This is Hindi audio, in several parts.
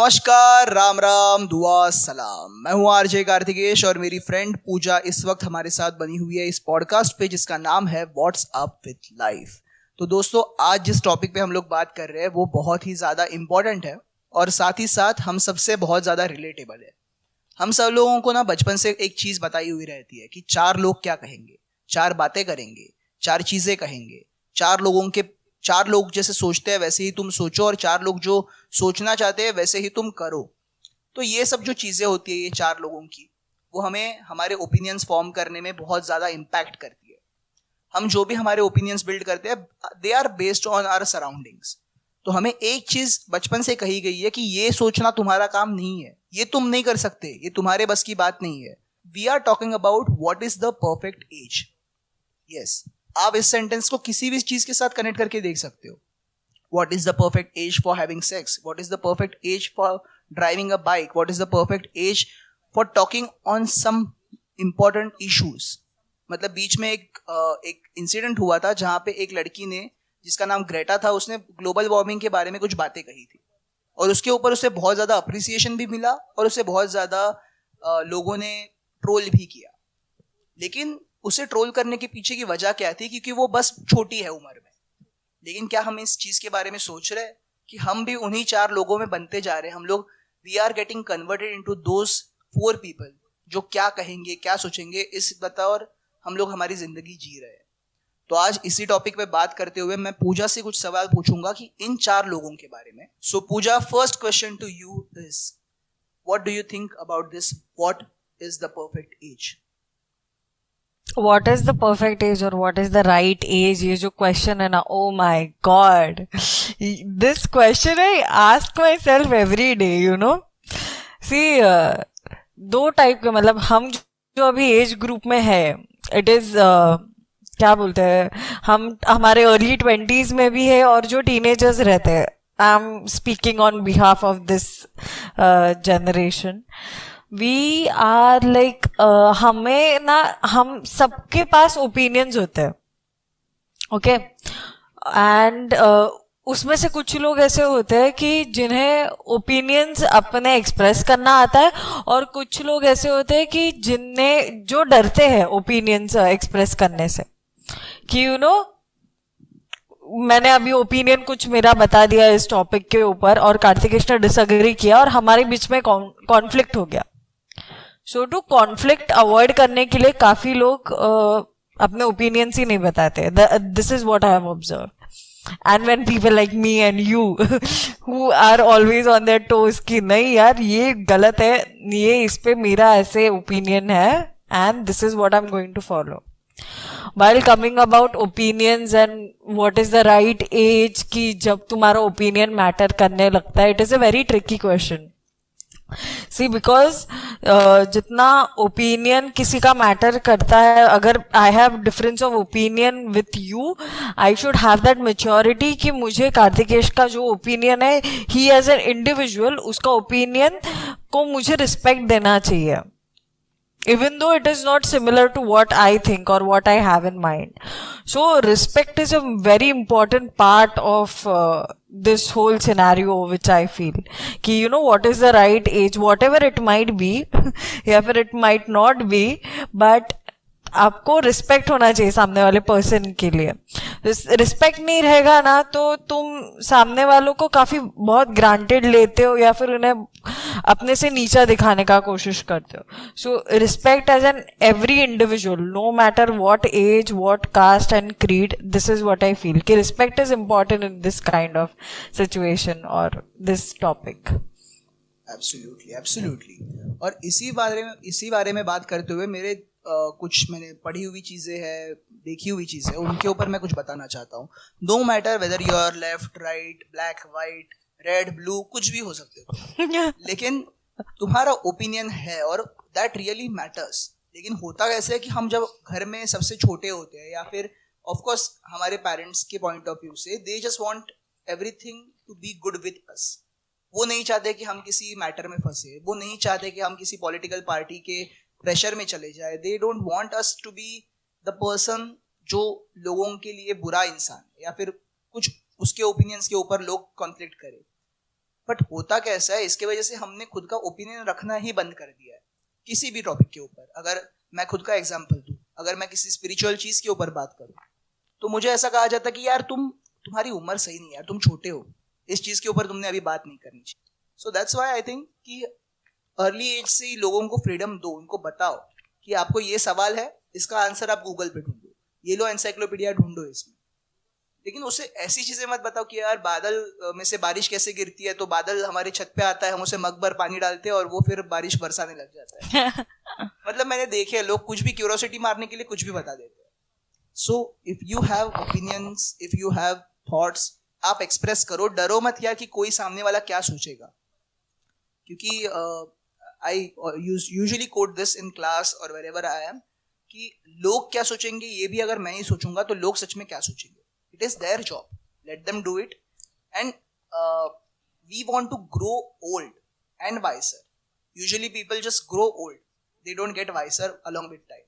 नमस्कार, राम राम, दुआ सलाम। मैं हूं आरजे कार्तिकेश और मेरी फ्रेंड पूजा इस वक्त हमारे साथ बनी हुई है इस पॉडकास्ट पे जिसका नाम है व्हाट्स अप विद लाइफ। तो दोस्तों, आज जिस टॉपिक पे हम लोग बात कर रहे हैं वो बहुत ही ज़्यादा इम्पोर्टेंट है और साथ ही साथ हम सबसे बहुत ज़्यादा रिलेटेबल है। हम सब लोगों को ना बचपन से एक चीज़ बताई हुई रहती है कि चार लोग क्या कहेंगे, चार बातें करेंगे, चार चीज़ें कहेंगे, चार लोग जैसे सोचते हैं वैसे ही तुम सोचो और चार लोग जो सोचना चाहते हैं वैसे ही तुम करो। तो ये सब जो चीज़ें होती है ये चार लोगों की, वो हमें हमारे ओपिनियंस फॉर्म करने में बहुत ज़्यादा इम्पैक्ट करती है। हम जो भी हमारे ओपिनियंस बिल्ड करते हैं they are based on our surroundings. तो हमें एक चीज़ बचपन से कही गई है कि ये सोचना तुम्हारा काम नहीं है, ये तुम नहीं कर सकते, ये तुम्हारे बस की बात नहीं है। We are talking about what is the perfect age. Yes, आप इस सेंटेंस को किसी भी चीज के साथ कनेक्ट करके देख सकते हो। What is the perfect age for having sex? What is the perfect age for driving a bike? What is the perfect age for talking on some important issues? मतलब बीच में एक इंसिडेंट हुआ था जहां पे एक लड़की ने, जिसका नाम ग्रेटा था, उसने ग्लोबल वार्मिंग के बारे में कुछ बातें कही थी और उसके ऊपर उसे बहुत ज्यादा अप्रिसिएशन भी मिला और उसे बहुत ज्यादा लोगों ने ट्रोल भी किया। लेकिन उसे ट्रोल करने के पीछे की वजह क्या थी? क्योंकि वो बस छोटी है उम्र में। लेकिन क्या हम इस चीज के बारे में सोच रहे हैं कि हम भी उन्हीं चार लोगों में बनते जा रहे हैं? हम लोग we are getting converted into those 4 people जो क्या कहेंगे, क्या सोचेंगे, इस बतौर हम लोग हमारी जिंदगी जी रहे हैं। तो आज इसी टॉपिक पे बात करते हुए मैं पूजा से कुछ सवाल पूछूंगा कि इन चार लोगों के बारे में। So Pooja, first question to you is, what do you think about this? What is the perfect age? What is the perfect age or what is the right age? ये जो question है ना, oh my god, this question I ask myself every day, you know. See, दो टाइप के, मतलब हम जो अभी एज ग्रुप में है, इट इज क्या बोलते हैं, हम हमारे अर्ली 20s में भी है और जो टीनेजर्स रहते हैं, I am speaking on behalf of this generation. We are like, हमें ना, हम सबके पास ओपिनियंस होते हैं, ओके, एंड उसमें से कुछ लोग ऐसे होते हैं कि जिन्हें ओपिनियंस अपने एक्सप्रेस करना आता है और कुछ लोग ऐसे होते हैं कि जो डरते हैं ओपिनियंस एक्सप्रेस करने से, कि यू नो, मैंने अभी ओपिनियन कुछ मेरा बता दिया इस टॉपिक के ऊपर और कार्तिकेश ने डिसएग्री किया और हमारे बीच में कॉन्फ्लिक्ट हो गया। सो टू कॉन्फ्लिक्ट अवॉइड करने के लिए काफी लोग अपने ओपिनियंस ही नहीं बताते। This is what I have observe. And when people like me and you who are always on their toes कि नहीं यार ये गलत है, ये इस पे मेरा ऐसे ओपिनियन है and this is what I am going to follow. While coming about opinions and what is the right age कि जब तुम्हारा ओपिनियन मैटर करने लगता है, it is a very tricky question. See, because जितना ओपिनियन किसी का मैटर करता है, अगर I have difference of opinion with you, I should have that maturity कि मुझे कार्तिकेश का जो ओपिनियन है, ही एज एन इंडिविजुअल, उसका ओपिनियन को मुझे रिस्पेक्ट देना चाहिए, even though it is not similar to what I think or what I have in mind. So respect is a very important part of this whole scenario, which I feel कि you know what is the right age, whatever it might be या फिर it might not be, but आपको रिस्पेक्ट होना चाहिए सामने वाले पर्सन के लिए। रिस्पेक्ट नहीं रहेगा ना तो तुम सामने वालों को काफी बहुत ग्रांटेड लेते हो या फिर उन्हें अपने से नीचा दिखाने का कोशिश करते हो। So respect as an every individual, no matter what age, what caste and creed, this is what I feel कि respect is important in this kind of situation और दिस टॉपिक। Absolutely, absolutely. और इसी बारे में बात करते हुए मेरे कुछ मैंने पढ़ी हुई चीज़ें हैं, देखी हुई चीज़ें, उनके ऊपर मैं कुछ बताना चाहता हूँ। No matter whether you are left, right, black, white, red, blue, कुछ भी हो सकते हो लेकिन तुम्हारा ओपिनियन है और दैट रियली मैटर्स। लेकिन होता कैसे है कि हम जब घर में सबसे छोटे होते हैं या फिर ऑफ कोर्स हमारे पेरेंट्स के पॉइंट ऑफ व्यू से, they just want everything to be good with us. वो नहीं चाहते कि हम किसी मैटर में फंसे, वो नहीं चाहते कि हम किसी पॉलिटिकल पार्टी के प्रेशर में चले जाए। They don't want us to be the person जो लोगों के लिए बुरा इंसान है या फिर कुछ उसके ओपिनियंस के ऊपर लोग कॉन्फ्लिक्ट करें। बट होता कैसा है, इसके वजह से हमने खुद का ओपिनियन रखना ही बंद कर दिया है किसी भी टॉपिक के ऊपर. अगर मैं खुद का एग्जांपल दूं, अगर मैं किसी स्पिरिचुअल चीज के ऊपर बात करूं तो मुझे ऐसा कहा जाता है कि यार तुम्हारी उम्र सही नहीं है यार, तुम छोटे हो, इस चीज के ऊपर तुमने अभी बात नहीं करनी चाहिए. So that's why I think कि अर्ली एज से ही लोगों को फ्रीडम दो, उनको बताओ कि आपको ये सवाल है, इसका आंसर आप गूगल पे ढूंढो, ये लो एनसाइक्लोपीडिया ढूंढो इसमें. लेकिन उसे ऐसी चीजें मत बताओ कि यार बादल में से बारिश कैसे गिरती है, तो बादल हमारे छत पे आता है, हम उसे मग भर पानी डालते हैं और वो फिर बारिश बरसाने लग जाता है. मतलब मैंने देखे हैं लोग कुछ भी क्यूरोसिटी मारने के लिए कुछ भी बता देते हैं. So if you have opinions, if you have thoughts, आप एक्सप्रेस करो, डरो मत यार कि कोई सामने वाला क्या सोचेगा. क्योंकि I usually quote this in class और वेरेवर आई एम कि लोग क्या सोचेंगे ये भी अगर मैं ही सोचूंगा तो लोग सच में क्या सोचेंगे. It is their job. Let them do it. And we want to grow old and wiser. Usually people just grow old. They don't get wiser along with time.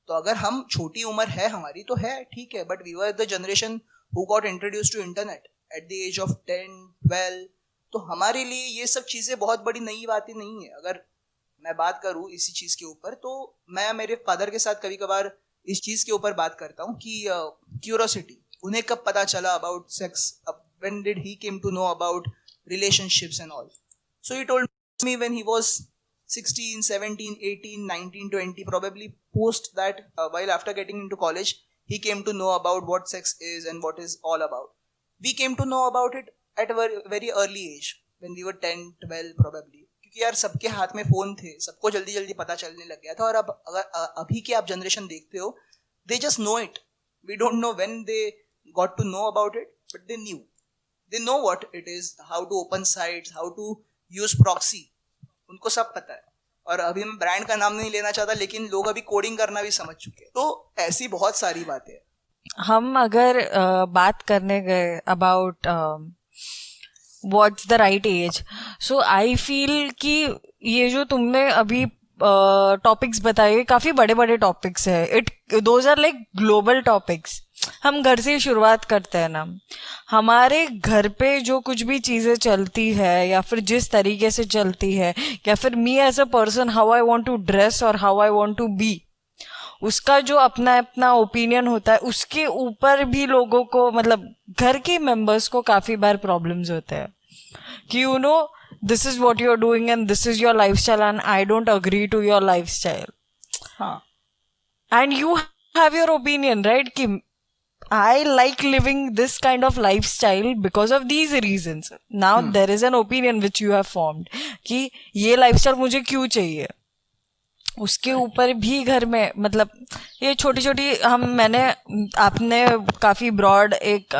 तो अगर हम छोटी उम्र है हमारी तो है ठीक है, but we were the generation who got introduced to internet at the age of 10, 12. तो हमारे लिए ये सब चीज़ें बहुत बड़ी नई बातें नहीं है. अगर मैं बात करूँ इसी चीज़ के ऊपर तो मैं मेरे फादर के साथ कभी कभार इस चीज़ के ऊपर बात करता हूँ कि क्यूरोसिटी उन्हें कब पता चला about sex, when did he came to know about relationships and all. So he told me when he was 16, 17, 18, 19, 20, probably post that while after getting into college he came to know about what sex is and what is all about. We came to know about it at a very, very early age when we were 10, 12 probably. क्योंकि यार सबके हाथ में फोन थे, सबको जल्दी जल्दी पता चलने लग गया था. और अब अगर अभी की आप जनरेशन देखते हो, they just know it. We don't know when they got to know about it, but they knew. They know what it is, how to open sites, how to use proxy. उनको सब पता है. और अभी मैं ब्रांड का नाम नहीं लेना चाहता, लेकिन लोग अभी कोडिंग करना भी समझ चुके हैं. तो ऐसी बहुत सारी बातें हैं. हम अगर बात करने गए about what's the right age, so I feel कि ये जो तुमने अभी टॉपिक्स बताए काफी बड़े बड़े टॉपिक्स है. Those are like global topics. हम घर से शुरुआत करते हैं ना. हमारे घर पे जो कुछ भी चीजें चलती है या फिर जिस तरीके से चलती है, या फिर me as a person how I want to dress और how I want to be, उसका जो अपना अपना ओपिनियन होता है, उसके ऊपर भी लोगों को मतलब घर के मेंबर्स को काफी बार प्रॉब्लम्स होते हैं कि you know this is what you are doing and this is your lifestyle and I don't agree to your lifestyle. हाँ, and you have your opinion right कि I like living this kind of lifestyle because of these reasons. Now there is an opinion which you have formed कि ये lifestyle मुझे क्यों चाहिए. उसके ऊपर भी घर में मतलब ये छोटी छोटी आपने काफी ब्रॉड एक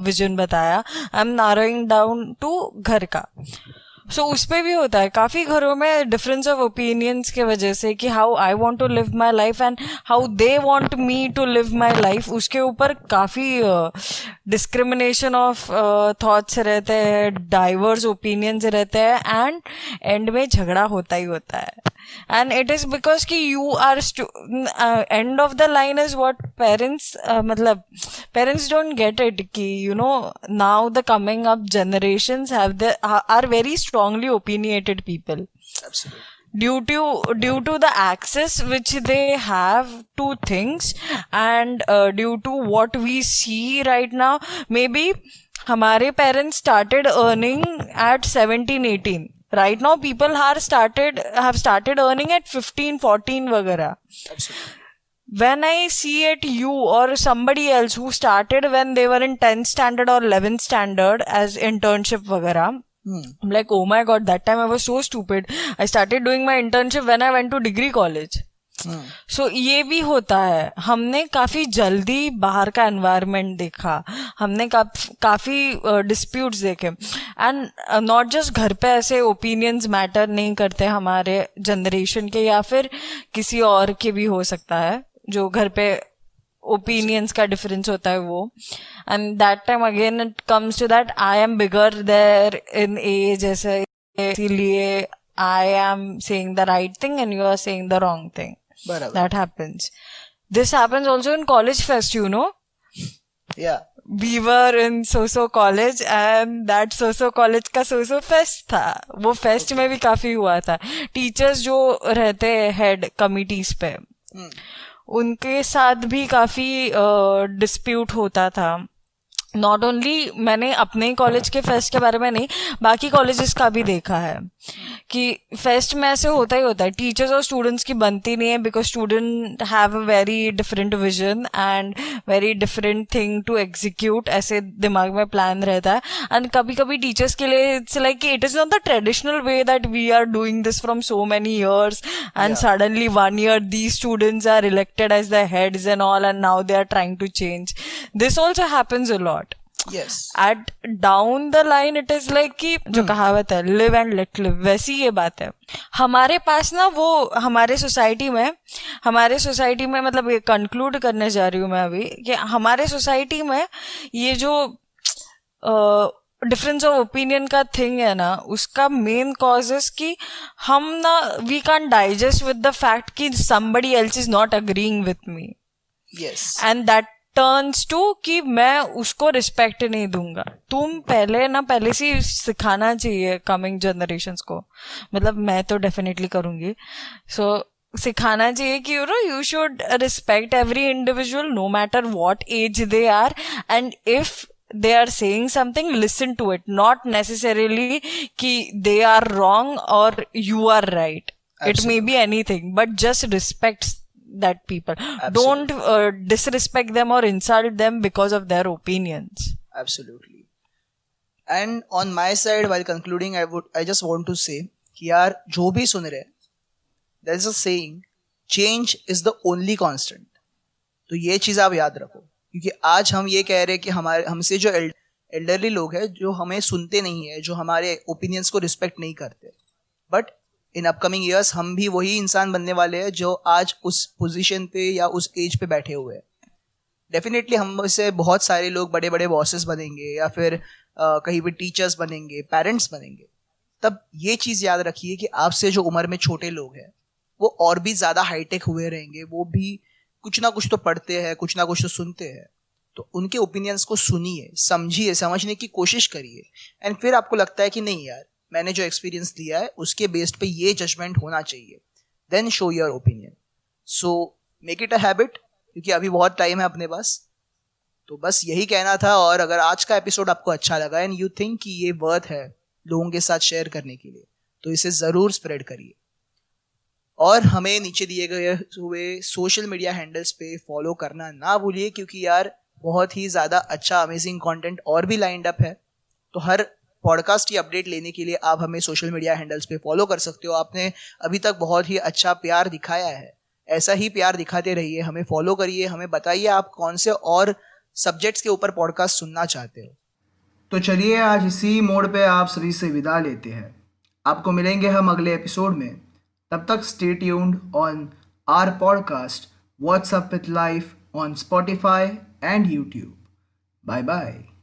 विजन बताया. I am narrowing down to घर का. सो उस पे भी होता है काफ़ी घरों में डिफरेंस ऑफ ओपिनियंस के वजह से कि how I want to live my life and how they want me to live my life. उसके ऊपर काफ़ी डिस्क्रिमिनेशन ऑफ थॉट्स रहते हैं, डाइवर्स ओपिनियंस रहते हैं एंड एंड में झगड़ा होता ही होता है. एंड इट इज़ बिकॉज कि you are end of the line is what parents मतलब पेरेंट्स डोंट गेट इट कि you know now the coming up generations are very strongly opinionated people. Absolutely. Due to the access which they have to things and due to what we see right now, maybe हमारे parents started earning at 17, 18. Right now people have started earning at 15, 14 वगैरह. Absolutely. When I see it you or somebody else who started when they were in 10th standard or 11th standard as internship वगैरह, I'm like, oh my god, that time I was so stupid. I started doing my internship when I went to degree college. So ये भी होता है. हमने काफ़ी जल्दी बाहर का environment देखा, हमने काफ़ी disputes देखे. And not just घर पे ऐसे opinions matter नहीं करते हमारे generation के, या फिर किसी और के भी हो सकता है जो घर पे ओपिनियंस का डिफरेंस होता है वो. And that time again it comes to that I am bigger there in age, ऐसे इसीलिए I am saying the right thing and you are saying the wrong thing. That happens. This happens also in college fest, you know. Yeah, we were in so college and that so college का so फेस्ट था. वो फेस्ट में भी काफी हुआ था. टीचर्स जो रहते हैं हेड कमिटीज पे, उनके साथ भी काफी डिस्प्यूट होता था. नॉट ओनली मैंने अपने कॉलेज के फेस्ट के बारे में नहीं, बाकी कॉलेजेस का भी देखा है कि फेस्ट में ऐसे होता ही होता है. टीचर्स और स्टूडेंट्स की बनती नहीं है because student have a very different vision and very different thing to execute. ऐसे दिमाग में प्लान रहता है. एंड कभी कभी टीचर्स के लिए it's like it is not the traditional way that we are doing this from so many years and suddenly 1 year these students are elected as the heads and all and now they are trying to change. This also happens a lot. Yes. At down the line it is like कि जो कहावत है live and let live, वैसी ये बात है. हमारे पास ना वो हमारे सोसाइटी में मतलब ये कंक्लूड करने जा रही हूँ मैं अभी कि हमारे सोसाइटी में ये जो डिफरेंस ऑफ ओपिनियन का थिंग है ना, उसका मेन कॉजेस कि हम ना we can digest with the fact कि somebody else is not agreeing with me. Yes. And that turns to कि मैं उसको रिस्पेक्ट नहीं दूंगा. तुम पहले से ही सिखाना चाहिए कमिंग जनरेशंस को. मतलब मैं तो डेफिनेटली करूंगी. सो सिखाना चाहिए कि you should respect every individual no matter what age they are, and if they are saying something, listen to it, not necessarily ki they are wrong or you are right. Absolutely. It may be anything, but just respect that people. Absolutely. Don't disrespect them or insult them because of their opinions. Absolutely. And on my side, while concluding, I just want to say कि यार जो भी सुन रहे, there is a saying, change is the only constant. तो ये चीज आप याद रखो, क्योंकि आज हम ये कह रहे हैं कि हमसे जो एल्डरली लोग हैं जो हमें सुनते नहीं है, जो हमारे ओपिनियंस को रिस्पेक्ट नहीं करते, बट इन अपकमिंग ईयर्स हम भी वही इंसान बनने वाले हैं जो आज उस पोजीशन पे या उस एज पे बैठे हुए हैं. डेफिनेटली हम इससे बहुत सारे लोग बड़े बड़े बॉसेस बनेंगे या फिर कहीं भी टीचर्स बनेंगे, पेरेंट्स बनेंगे. तब ये चीज़ याद रखिए कि आपसे जो उम्र में छोटे लोग हैं वो और भी ज़्यादा हाईटेक हुए रहेंगे. वो भी कुछ ना कुछ तो पढ़ते हैं, कुछ ना कुछ तो सुनते हैं. तो उनके ओपिनियंस को सुनिए, समझिए, समझने की कोशिश करिए. एंड फिर आपको लगता है कि नहीं यार, मैंने जो एक्सपीरियंस लिया है उसके बेस्ड पे ये जजमेंट होना चाहिए, then show your opinion. So make it a habit, क्योंकि अभी बहुत टाइम है अपने पास. तो बस यही कहना था. और अगर आज का एपिसोड आपको अच्छा लगा एंड यू थिंक कि ये वर्थ है लोगों के साथ शेयर करने के लिए, तो इसे ज़रूर स्प्रेड करिए. और हमें नीचे दिए गए हुए सोशल मीडिया हैंडल्स पे फॉलो करना ना भूलिए, क्योंकि यार बहुत ही ज़्यादा अच्छा अमेजिंग कंटेंट और भी लाइंड अप है. तो हर पॉडकास्ट की अपडेट लेने के लिए आप हमें सोशल मीडिया हैंडल्स पे फॉलो कर सकते हो. आपने अभी तक बहुत ही अच्छा प्यार दिखाया है, ऐसा ही प्यार दिखाते रहिए, हमें फॉलो करिए. हमें बताइए आप कौन से और सब्जेक्ट्स के ऊपर पॉडकास्ट सुनना चाहते हो. तो चलिए आज इसी मोड पे आप सभी से विदा लेते हैं. आपको मिलेंगे हम अगले एपिसोड में. तब तक stay tuned on our podcast what's up with life on Spotify and YouTube. Bye bye.